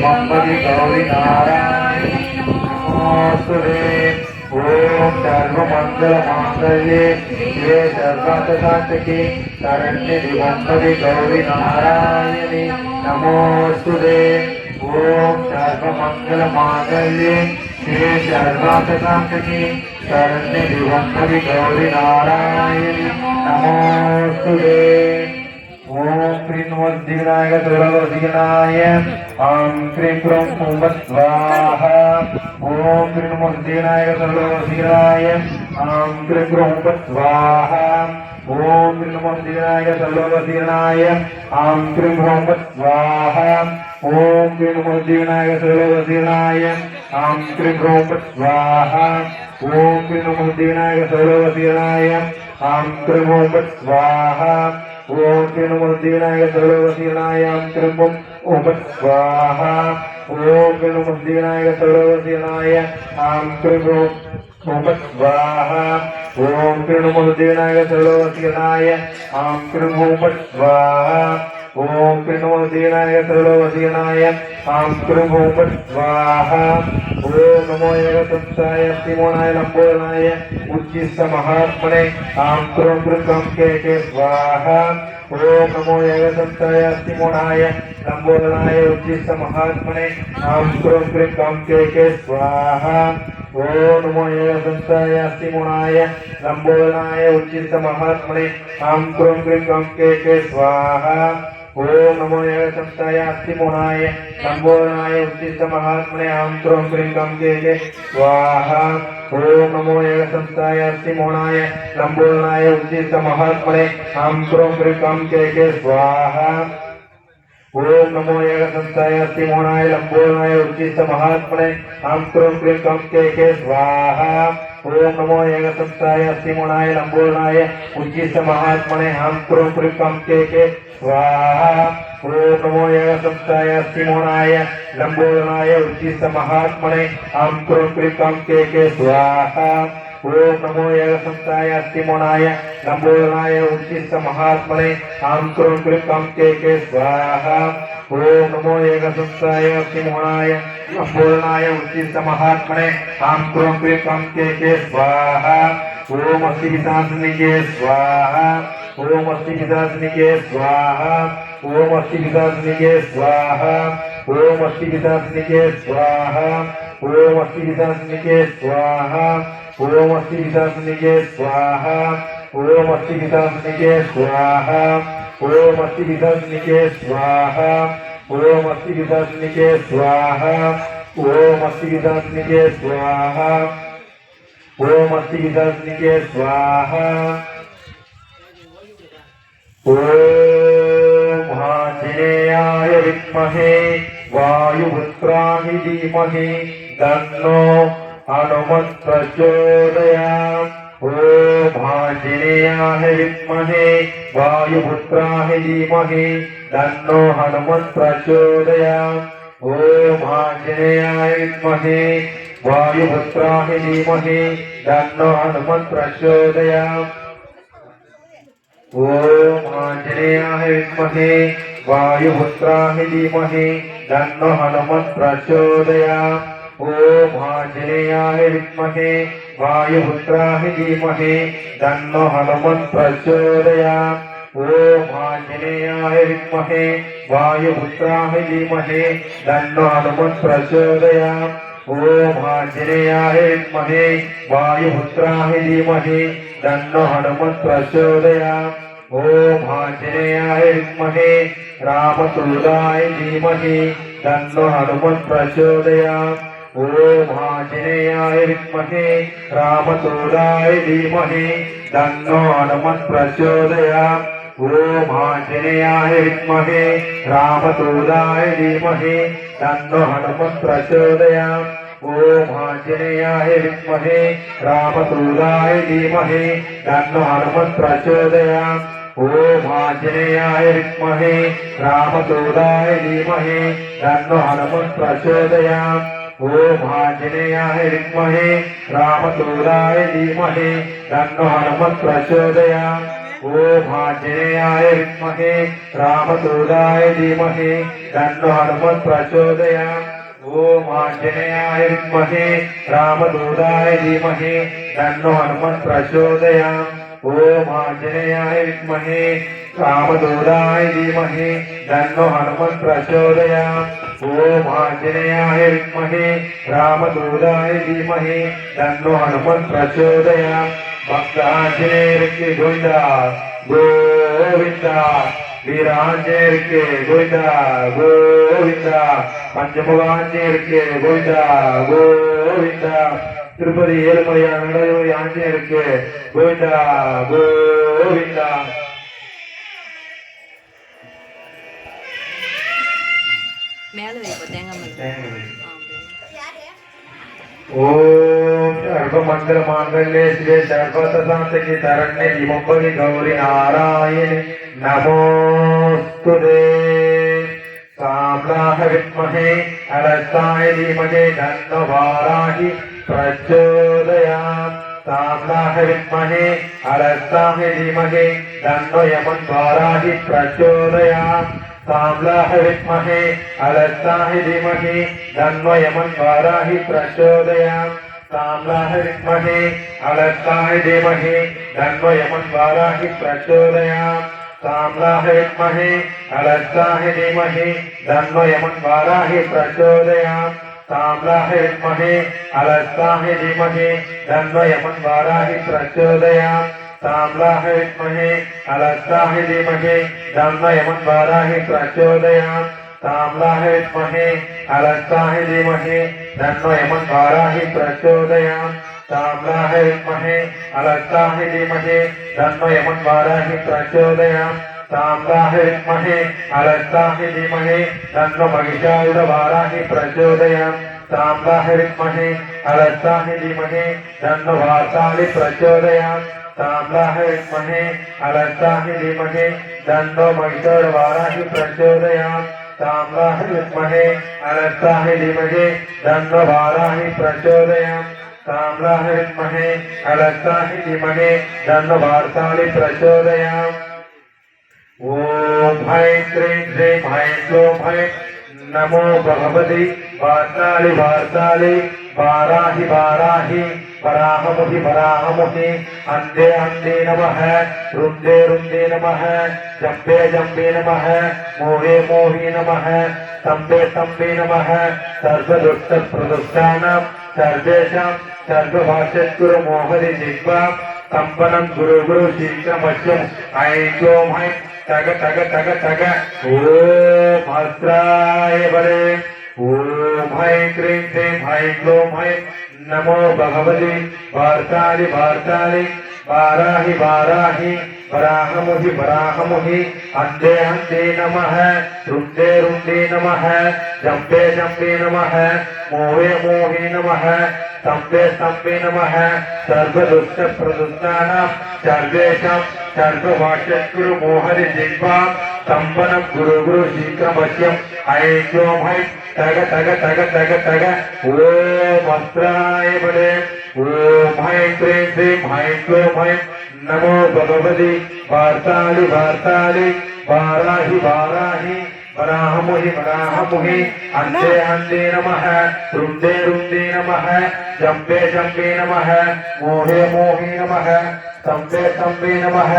दिवंगति गौरी नारायणी नमोस्तुते। ओम सर्वमंगल मांगल्ये शिवे सर्वार्थसाधके शरण्ये दिवंगति गौरी नारायणी नमोस्तुते। ओम सर्वमंगल मांगल्ये शिवे सर्वार्थसाधके शरण्ये दिवंगति गौरी नारायणी नमोस्तुते। ओम क्रीं वज्रनाय सर्ववज्रनाय ओम क्रीं क्रों ओम स्वाहा। ओम क्रीं वज्रनाय सर्ववज्रनाय ओम क्रीं क्रों स्वाहा। ओम क्रीं वज्रनाय सर्ववज्रनाय ओम क्रीं क्रों स्वाहा। ओम क्रीं वज्रनाय सर्ववज्रनाय ओम क्रीं क्रों स्वाहा। ओम क्रीं वज्रनाय सर्ववज्रनाय ओम क्रीं क्रों स्वाहा। ओम क्रीं वज्रनाय सर्ववज्रनाय ओम क्रीं ओम स्वाहा। ओम क्रीं वज्रनाय सर्ववज्रनाय ओम क्रीं ओम स्वाहा। ओम क्रीं वज्रनाय सर्ववज्रनाय ओम क्रीं ओम स्वाहा। ओम क्रीं वज्रनाय सर्ववज्रनाय ओम क्रीं ओम स्वाहा। ओम नमो एकदंताय तिमोनाय लंबोदराय उच्चिष्ट महात्मने ओम क्रों क्रों के स्वाहा। ओम नमो एकदंताय तिमोनाय लंबोदराय उच्चिष्ट महात्मने ओम क्रों क्रों के स्वाहा। ओम नमो एकदंताय तिमोनाय लंबोदराय उच्चिष्ट महात्मने ओम क्रों क्रों के स्वाहा। ओम नमो एकदंताय तिमोनाय लंबोदराय उच्चिष्ट महात्मने ओम क्रों क्रों के स्वाहा। ओम नमो एकदंताय तिमोनाय लंबोदराय उच्चिष्ट महात्मने ओम क्रों क्रों के स्वाहा। ओम नमो एकदंताय तिमोनाय लंबोदराय उच्चिष्ट महात्मने ओम क्रों क्रों के स्वाहा। ओम नमो एकदंताय तिमोनाय लंबोदराय उच्चिष्ट महात्मने ओम क्रों क्रों के स्वाहा। ओम नमो एकदंताय तिमोनाय लंबोदराय उच्चिष्ट महात्मने ओम क्रों क्रों के स्वाहा। ओम नमो एकदंताय तिमोनाय लंबोदराय उच्चिष्ट महात्मने ओम क्रों क्रों के स्वाहा। ओम नमो एकदंताय तिमोनाय लंबोदराय उच्चिष्ट महात्मने ओम क्रों क्रों के स्वाहा। ओम अस्ति विशासनिके स्वाहा। ओम अस्ति विशासनिके स्वाहा। ओम अस्ति विशासनिके स्वाहा। ओम अस्ति विशासनिके स्वाहा। ओम अस्ति विशासनिके स्वाहा। ओम अस्ति विशासनिके स्वाहा। ओम अस्ति विशासनिके स्वाहा। ओम अस्ति विशासनिके स्वाहा। ओम अस्ति विशासनिके स्वाहा। ओम अस्ति विशासनिके स्वाहा। ओम अस्ति विशासनिके स्वाहा। ओम आंजनेयाय विद्महे वायुपुत्राय धीमहि तन्नो हनुमत् प्रचोदयात्। ओम आंजनेयाय विद्महे वायुपुत्राय धीमहि तन्नो हनुमत् प्रचोदयात्। ओम आंजनेयाय विद्महे वायुपुत्राय धीमहि तन्नो हनुमत् प्रचोदयात्। ओम आंजनेयाय विद्महे वायुपुत्राय धीमहि तन्नो हनुमत् प्रचोदयात्। ओम आंजनेयाय विद्महे वायुपुत्राय धीमहि तन्नो हनुमत् प्रचोदयात्। ओम आंजनेयाय विद्महे वायुपुत्राय धीमहि तन्नो हनुमत् प्रचोदयात्। ओम आंजनेयाय विद्महे वायुपुत्राय धीमहि तन्नो हनुमत् प्रचोदयात्। ओम आंजनेयाय विद्महे रामदूताय धीमहि तन्नो हनुमत् प्रचोदयात्। ओम आंजनेयाय विद्महे रामदूताय धीमहि तन्नो हनुमत् प्रचोदयात्। ओम आंजनेयाय विद्महे रामदूताय धीमहि तन्नो हनुमत् प्रचोदयात्। ओम आंजनेयाय विद्महे रामदूताय धीमहि तन्नो हनुमत् प्रचोदयात्। ओम आंजनेयाय विद्महे रामदूताय धीमहि तन्नो हनुमत् प्रचोदयात्। ओम आंजनेयाय विद्महे रामदूताय धीमहि तन्नो हनुमत् प्रचोदयात्। ओम आंजनेयाय विद्महे रामदूताय धीमहि तन्नो हनुमत् प्रचोदयात् ओम आंजनेयाय विद्महे रामदूताय धीमहि तन्नो हनुमत् प्रचोदयात् ओम आंजनेयाय विद्महे रामदूताय धीमहि तन्नो हनुमत् प्रचोदयात् ओम आंजनेयाय विद्महे रामदूताय धीमहि तन्नो हनुमत् प्रचोदयात् भक्त आंजनेयर के गोविंदा गोविंदा वीरांजनेयर के गोविंदा गोविंदा पंचमुखांजनेयर के गोविंदा गोविंदा तिरुपति ஏழுமலையான் ஆஞ்சநேயர் के गोविंदा गोविंदा மேல வைப்போம் தேங்காய் ओम सर्वमंगल मांगल्ये शिवे सर्वसांतके शरण्ये त्र्यंबके गौरी नारायणे नमोस्तुते साम्राह विद्महे अलस्ताय धीमहि तन्नो वाराहि प्रचोदयात् साम्राह विद्महे अलस्ताय धीमहि तन्नो यमन् वाराहि प्रचोदयात् साम्राह विद्महे अलस्ताय धीमहि तन्नो यमन् वाराहि प्रचोदयात् साम्राह विद्महे अलस्ताय धीमहि तन्नो यमन् वाराहि प्रचोदयात् साम्राह विद्महे अलस्ताय धीमहि तन्नो यमन् वाराहि प्रचोदयात् साम्राह विद्महे अलस्ताय धीमहि तन्नो यमन् वाराहि प्रचोदयात् साम्राह विद्महे अलस्ताय धीमहि तन्नो यमन् वाराहि प्रचोदयात् साम्राह विद्महे अलस्ताय धीमहि तन्नो यमन् वाराहि प्रचोदयात् साम्राह विद्महे अलस्ताय धीमहि तन्नो यमन् वाराहि प्रचोदयात् साम्राह विद्महे अलस्ताय धीमहि तन्नो महिषासुर वाराहि प्रचोदयात् साम्राह विद्महे अलस्ताय धीमहि तन्नो वार्तालि प्रचोदयात् साम्राह विद्महे अलस्ताय धीमहि तन्नो महिषासुर वाराहि प्रचोदयात् साम्राह विद्महे अलस्ताय धीमहि तन्नो वाराहि प्रचोदयात् साम्राह विद्महे अलस्ताय धीमहि तन्नो वार्तालि प्रचोदयात् ओम ऐं क्रीं श्रीं ऐं क्लूं ऐं नमो भगवति वार्तालि वार्तालि वाराहि वाराहि वराहमुखि वराहमुखि अन्धे अन्धे नमः रुन्दे रुन्दे नमः जम्बे जम्बे नमः मोहे मोहि नमः स्तम्भे स्तम्भे नमः सर्वदुष्टप्रदुष्टानां सर्वेषां सर्वभाषत्कुरु मोहरि जिह्वा स्तम्भनं गुरु गुरु शीघ्रमश्यम् ऐं क्लों ऐं तग तग तग तग ओम अस्त्राय बले ओम ऐं क्रीं श्रीं ऐं क्लूं ऐं नमो भगवति वार्तालि वार्तालि वाराहि वाराहि वराहमुखि वराहमुखि अन्धे अन्धे नमः रुन्दे रुन्दे नमः जम्बे जम्बे नमः मोहे मोहे नमः स्तम्भे स्तम्भे नमः सर्वदुष्टप्रदुष्टानां सर्वेषां सर्वभाषत्कुरु मोहरि जिह्वा स्तम्भनं गुरु गुरु शीघ्रमश्यम् ऐं क्लों ऐं तग तग तग तग तग ओम अस्त्राय बले ओम ऐं क्रीं श्रीं ऐं क्लूं ऐं नमो भगवति वार्तालि वार्तालि वाराहि वाराहि वराहमुखि वराहमुखि अन्धे अन्धे नमः रुन्दे रुन्दे नमः जम्बे जम्बे नमः मोहे मोहे नमः स्तम्भे स्तम्भे नमः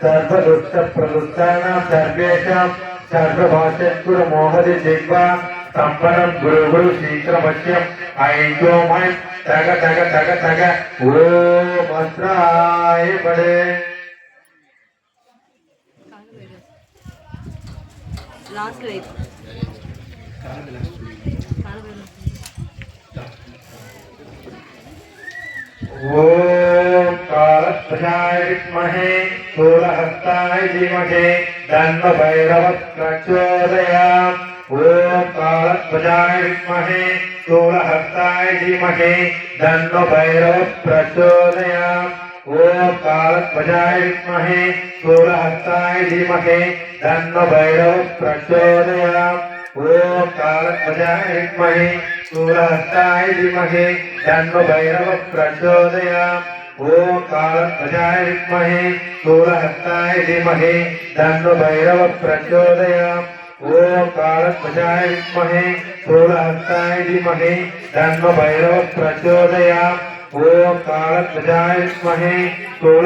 सर्वदुष्टप्रदुष्टानां सर्वेषां सर्वभाषत्कुरु मोहरि जिह्वा स्तम्भनं गुरु गुरु शीघ्रमश्यम् ऐं क्लों ऐं तग तग तग तग ओम अस्त्राय बले लास्ट வைப்போம் ओम कालध्वजाय विद्महे शूलहस्ताय धीमहि तन्नो भैरवः प्रचोदयात् ओम कालध्वजाय विद्महे शूलहस्ताय धीमहि तन्नो भैरवः प्रचोदयात् ओम कालध्वजाय विद्महे शूलहस्ताय धीमहि तन्नो भैरवः प्रचोदयात् ओम कालध्वजाय विद्महे शूलहस्ताय धीमहि तन्नो भैरवः प्रचोदयात् ओम कालध्वजाय विद्महे शूलहस्ताय धीमहि तन्नो भैरव प्रचोदयात् ओम कालध्वजाय विद्महे शूलहस्ताय धीमहि तन्नो भैरव प्रचोदयात् ओम कालध्वजाय विद्महे शूल